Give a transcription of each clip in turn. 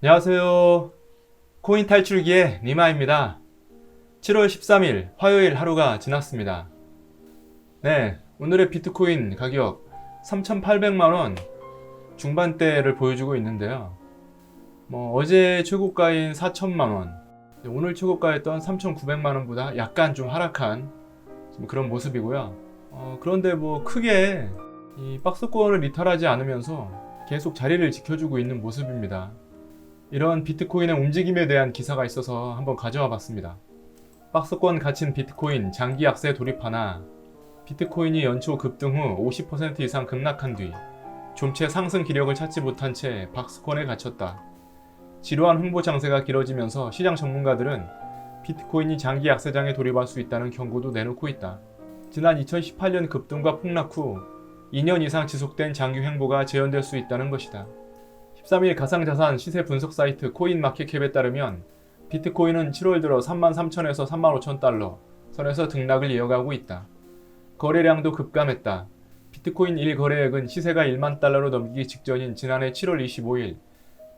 안녕하세요. 코인 탈출기의 니마입니다. 7월 13일 화요일 하루가 지났습니다. 네, 오늘의 비트코인 가격 3,800만원 중반대를 보여주고 있는데요. 어제 최고가인 4천만원, 오늘 최고가였던 3,900만원보다 약간 좀 하락한 그런 모습이고요. 그런데 크게 이 박스권을 이탈하지 않으면서 계속 자리를 지켜주고 있는 모습입니다. 이런 비트코인의 움직임에 대한 기사가 있어서 한번 가져와 봤습니다. 박스권 갇힌 비트코인 장기 약세에 돌입하나 비트코인이 연초 급등 후 50% 이상 급락한 뒤 좀채 상승 기력을 찾지 못한 채 박스권에 갇혔다. 지루한 횡보 장세가 길어지면서 시장 전문가들은 비트코인이 장기 약세장에 돌입할 수 있다는 경고도 내놓고 있다. 지난 2018년 급등과 폭락 후 2년 이상 지속된 장기 횡보가 재현될 수 있다는 것이다. 13일 가상자산 시세 분석 사이트 코인마켓캡에 따르면 비트코인은 7월 들어 33,000에서 35,000달러 선에서 등락을 이어가고 있다. 거래량도 급감했다. 비트코인 1거래액은 시세가 1만 달러로 넘기기 직전인 지난해 7월 25일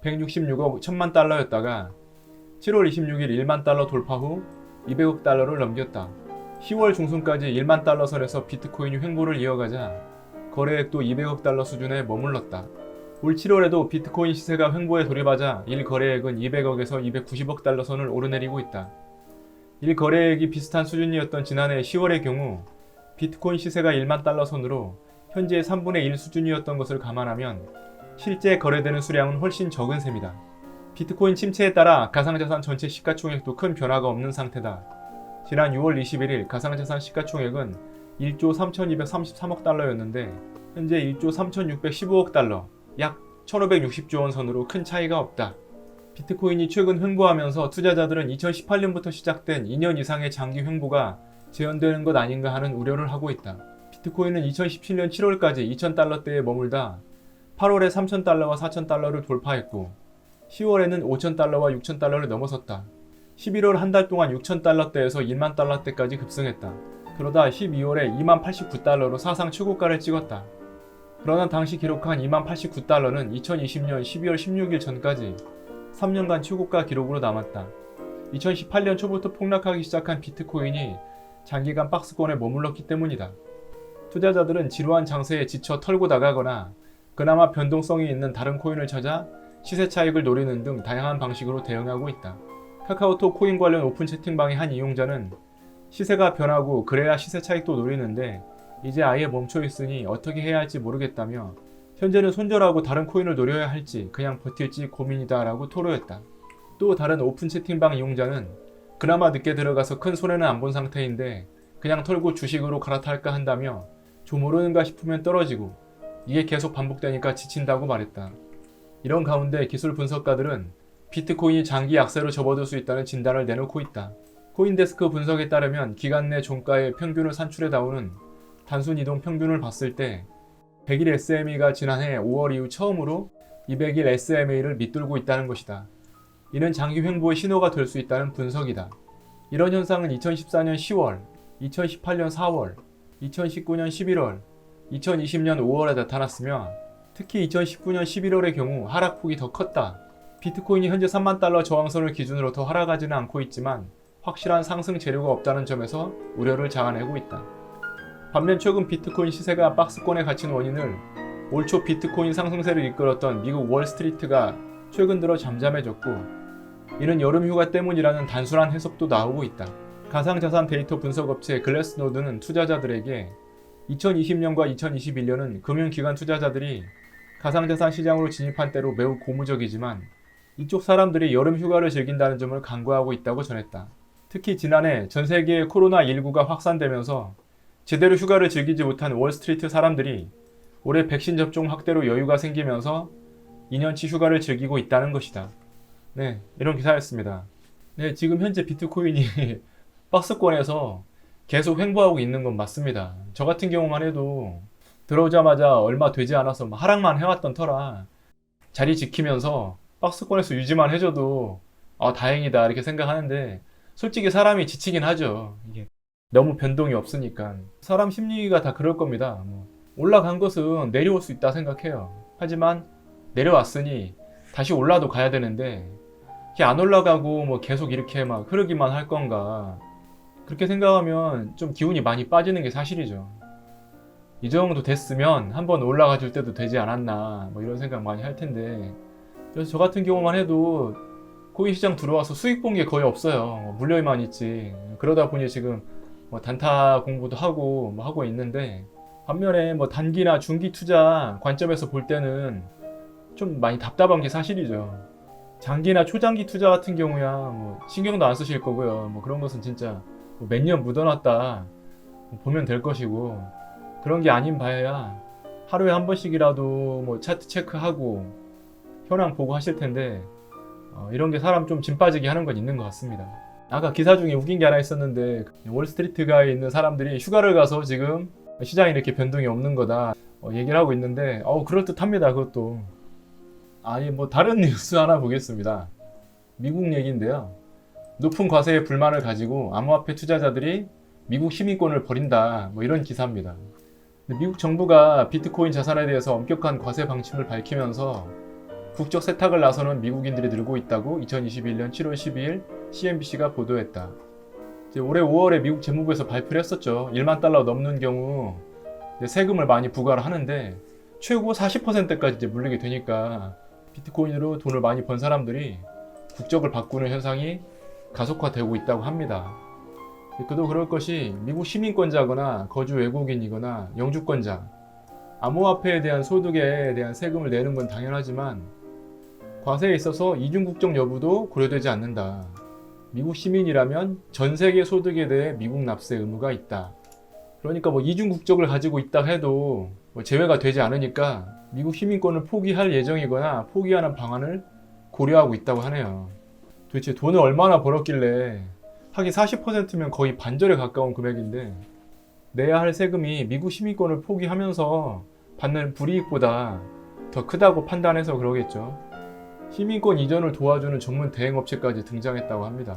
166억 1000만 달러였다가 7월 26일 1만 달러 돌파 후 200억 달러를 넘겼다. 10월 중순까지 1만 달러 선에서 비트코인이 횡보를 이어가자 거래액도 200억 달러 수준에 머물렀다. 올 7월에도 비트코인 시세가 횡보에 돌입하자 1거래액은 200억에서 290억 달러 선을 오르내리고 있다. 1거래액이 비슷한 수준이었던 지난해 10월의 경우 비트코인 시세가 1만 달러 선으로 현재 3분의 1 수준이었던 것을 감안하면 실제 거래되는 수량은 훨씬 적은 셈이다. 비트코인 침체에 따라 가상자산 전체 시가총액도 큰 변화가 없는 상태다. 지난 6월 21일 가상자산 시가총액은 1조 3233억 달러였는데 현재 1조 3615억 달러, 약 1560조 원 선으로 큰 차이가 없다. 비트코인이 최근 횡보하면서 투자자들은 2018년부터 시작된 2년 이상의 장기 횡보가 재현되는 것 아닌가 하는 우려를 하고 있다. 비트코인은 2017년 7월까지 2000달러대에 머물다 8월에 3000달러와 4000달러를 돌파했고 10월에는 5000달러와 6000달러를 넘어섰다. 11월 한 달 동안 6000달러대에서 2만 달러대까지 급승했다. 그러다 12월에 2만 89달러로 사상 최고가를 찍었다. 그러나 당시 기록한 2만 89달러는 2020년 12월 16일 전까지 3년간 최고가 기록으로 남았다. 2018년 초부터 폭락하기 시작한 비트코인이 장기간 박스권에 머물렀기 때문이다. 투자자들은 지루한 장세에 지쳐 털고 나가거나 그나마 변동성이 있는 다른 코인을 찾아 시세 차익을 노리는 등 다양한 방식으로 대응하고 있다. 카카오톡 코인 관련 오픈 채팅방의 한 이용자는 시세가 변하고 그래야 시세 차익도 노리는데 이제 아예 멈춰 있으니 어떻게 해야 할지 모르겠다며 현재는 손절하고 다른 코인을 노려야 할지 그냥 버틸지 고민이다 라고 토로했다. 또 다른 오픈 채팅방 이용자는 그나마 늦게 들어가서 큰 손해는 안 본 상태인데 그냥 털고 주식으로 갈아탈까 한다며 좀 오르는가 싶으면 떨어지고 이게 계속 반복되니까 지친다고 말했다. 이런 가운데 기술 분석가들은 비트코인이 장기 약세로 접어들 수 있다는 진단을 내놓고 있다. 코인데스크 분석에 따르면 기간 내 종가의 평균을 산출해 나오는 단순 이동 평균을 봤을 때 100일 SMA가 지난해 5월 이후 처음으로 200일 SMA를 밑돌고 있다는 것이다. 이는 장기 횡보의 신호가 될 수 있다는 분석이다. 이런 현상은 2014년 10월, 2018년 4월, 2019년 11월, 2020년 5월에 나타났으며 특히 2019년 11월의 경우 하락폭이 더 컸다. 비트코인이 현재 3만 달러 저항선을 기준으로 더 하락하지는 않고 있지만 확실한 상승 재료가 없다는 점에서 우려를 자아내고 있다. 반면 최근 비트코인 시세가 박스권에 갇힌 원인을 올 초 비트코인 상승세를 이끌었던 미국 월스트리트가 최근 들어 잠잠해졌고 이는 여름 휴가 때문이라는 단순한 해석도 나오고 있다. 가상자산 데이터 분석업체 글래스노드는 투자자들에게 2020년과 2021년은 금융기관 투자자들이 가상자산 시장으로 진입한 때로 매우 고무적이지만 이쪽 사람들이 여름 휴가를 즐긴다는 점을 간과하고 있다고 전했다. 특히 지난해 전 세계의 코로나19가 확산되면서 제대로 휴가를 즐기지 못한 월스트리트 사람들이 올해 백신 접종 확대로 여유가 생기면서 2년치 휴가를 즐기고 있다는 것이다. 네, 이런 기사였습니다. 네, 지금 현재 비트코인이 박스권에서 계속 횡보하고 있는 건 맞습니다. 저 같은 경우만 해도 들어오자마자 얼마 되지 않아서 하락만 해왔던 터라 자리 지키면서 박스권에서 유지만 해줘도 다행이다 이렇게 생각하는데 솔직히 사람이 지치긴 하죠. 이게 너무 변동이 없으니까. 사람 심리가 다 그럴 겁니다. 올라간 것은 내려올 수 있다 생각해요. 하지만 내려왔으니 다시 올라도 가야 되는데 이게 안 올라가고 뭐 계속 이렇게 막 흐르기만 할 건가, 그렇게 생각하면 좀 기운이 많이 빠지는 게 사실이죠. 이 정도 됐으면 한번 올라가 줄 때도 되지 않았나, 뭐 이런 생각 많이 할 텐데, 그래서 저 같은 경우만 해도 코인 시장 들어와서 수익 본 게 거의 없어요. 물려만 있지. 그러다 보니 지금 뭐 단타 공부도 하고 뭐 하고 있는데, 반면에 뭐 단기나 중기 투자 관점에서 볼 때는 좀 많이 답답한 게 사실이죠. 장기나 초장기 투자 같은 경우야 뭐 신경도 안 쓰실 거고요. 뭐 그런 것은 진짜 뭐 몇 년 묻어놨다 보면 될 것이고, 그런 게 아닌 바에야 하루에 한 번씩이라도 뭐 차트 체크하고 현황 보고 하실 텐데, 이런 게 사람 좀 진 빠지게 하는 건 있는 것 같습니다. 아까 기사 중에 웃긴 게 하나 있었는데, 월스트리트가에 있는 사람들이 휴가를 가서 지금 시장이 이렇게 변동이 없는 거다 얘기를 하고 있는데, 그럴듯합니다. 그것도. 뭐 다른 뉴스 하나 보겠습니다. 미국 얘기인데요. 높은 과세에 불만을 가지고 암호화폐 투자자들이 미국 시민권을 버린다, 뭐 이런 기사입니다. 미국 정부가 비트코인 자산에 대해서 엄격한 과세 방침을 밝히면서 국적 세탁을 나서는 미국인들이 늘고 있다고 2021년 7월 12일 CNBC가 보도했다. 올해 5월에 미국 재무부에서 발표를 했었죠. 1만 달러 넘는 경우 세금을 많이 부과를 하는데, 최고 40%까지 물리게 되니까 비트코인으로 돈을 많이 번 사람들이 국적을 바꾸는 현상이 가속화되고 있다고 합니다. 그도 그럴 것이 미국 시민권자거나 거주 외국인이거나 영주권자, 암호화폐에 대한 소득에 대한 세금을 내는 건 당연하지만 과세에 있어서 이중국적 여부도 고려되지 않는다. 미국 시민이라면 전 세계 소득에 대해 미국 납세 의무가 있다. 그러니까 뭐 이중국적을 가지고 있다 해도 뭐 제외가 되지 않으니까 미국 시민권을 포기할 예정이거나 포기하는 방안을 고려하고 있다고 하네요. 도대체 돈을 얼마나 벌었길래, 하긴 40%면 거의 반절에 가까운 금액인데 내야 할 세금이 미국 시민권을 포기하면서 받는 불이익보다 더 크다고 판단해서 그러겠죠. 시민권 이전을 도와주는 전문 대행업체까지 등장했다고 합니다.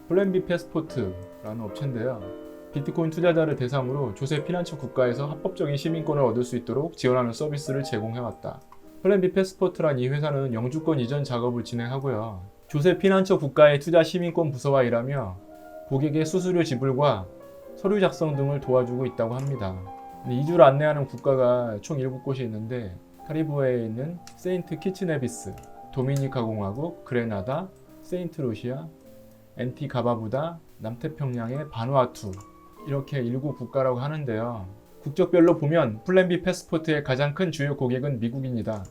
플랜 B 패스포트라는 업체인데요. 비트코인 투자자를 대상으로 조세 피난처 국가에서 합법적인 시민권을 얻을 수 있도록 지원하는 서비스를 제공해왔다. 플랜 B 패스포트란 이 회사는 영주권 이전 작업을 진행하고요. 조세 피난처 국가의 투자 시민권 부서와 일하며 고객의 수수료 지불과 서류 작성 등을 도와주고 있다고 합니다. 이주를 안내하는 국가가 총 7곳이 있는데, 카리브해에 있는 세인트 키츠네비스, 도미니카 공화국, 그레나다, 세인트 루시아, 엔티가바부다, 남태평양의 바누아투, 이렇게 7국가라고 하는데요. 국적별로 보면 플랜 B 패스포트의 가장 큰 주요 고객은 미국인이다.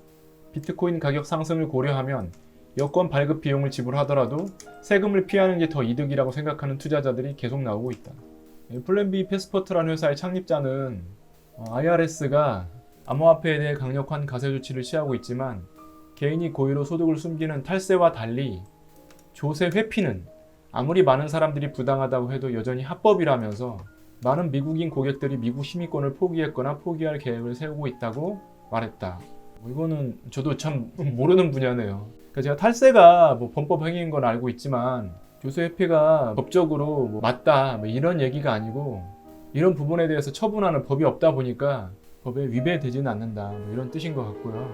비트코인 가격 상승을 고려하면 여권 발급 비용을 지불하더라도 세금을 피하는 게 더 이득이라고 생각하는 투자자들이 계속 나오고 있다. 플랜 B 패스포트라는 회사의 창립자는 IRS가 암호화폐에 대해 강력한 과세 조치를 취하고 있지만 개인이 고의로 소득을 숨기는 탈세와 달리 조세 회피는 아무리 많은 사람들이 부당하다고 해도 여전히 합법이라면서 많은 미국인 고객들이 미국 시민권을 포기했거나 포기할 계획을 세우고 있다고 말했다. 이거는 저도 참 모르는 분야네요. 그러니까 제가 탈세가 뭐 범법 행위인 건 알고 있지만 조세 회피가 법적으로 뭐 맞다 뭐 이런 얘기가 아니고, 이런 부분에 대해서 처분하는 법이 없다 보니까 법에 위배되지는 않는다 뭐 이런 뜻인 것 같고요.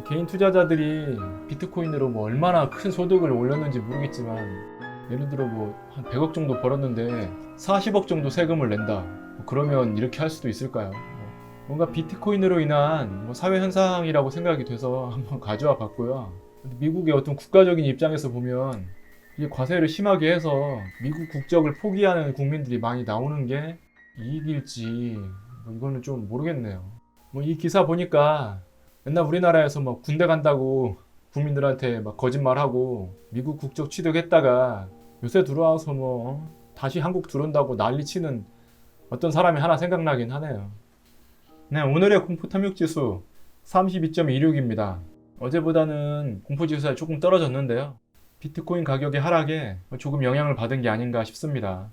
개인 투자자들이 비트코인으로 뭐 얼마나 큰 소득을 올렸는지 모르겠지만, 예를 들어 뭐 한 100억 정도 벌었는데 40억 정도 세금을 낸다. 그러면 이렇게 할 수도 있을까요? 뭔가 비트코인으로 인한 사회 현상이라고 생각이 돼서 한번 가져와 봤고요. 미국의 어떤 국가적인 입장에서 보면 이게 과세를 심하게 해서 미국 국적을 포기하는 국민들이 많이 나오는 게 이익일지 이거는 좀 모르겠네요. 이 기사 보니까 맨날 우리나라에서 군대 간다고 국민들한테 거짓말하고 미국 국적 취득했다가 요새 들어와서 다시 한국 들어온다고 난리치는 어떤 사람이 하나 생각나긴 하네요. 네, 오늘의 공포 탐욕 지수 32.26입니다. 어제보다는 공포 지수가 조금 떨어졌는데요. 비트코인 가격의 하락에 조금 영향을 받은 게 아닌가 싶습니다.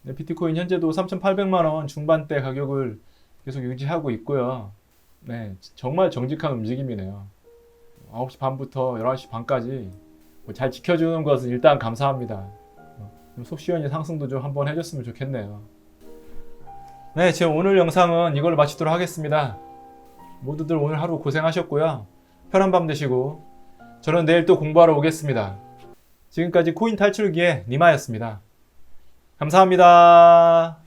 네, 비트코인 현재도 3,800만 원 중반대 가격을 계속 유지하고 있고요. 네, 정말 정직한 움직임이네요. 9시 반부터 11시 반까지 잘 지켜주는 것은 일단 감사합니다. 속 시원히 상승도 좀 한번 해줬으면 좋겠네요. 네, 제 오늘 영상은 이걸로 마치도록 하겠습니다. 모두들 오늘 하루 고생하셨고요. 편한 밤 되시고 저는 내일 또 공부하러 오겠습니다. 지금까지 코인 탈출기의 니마였습니다. 감사합니다.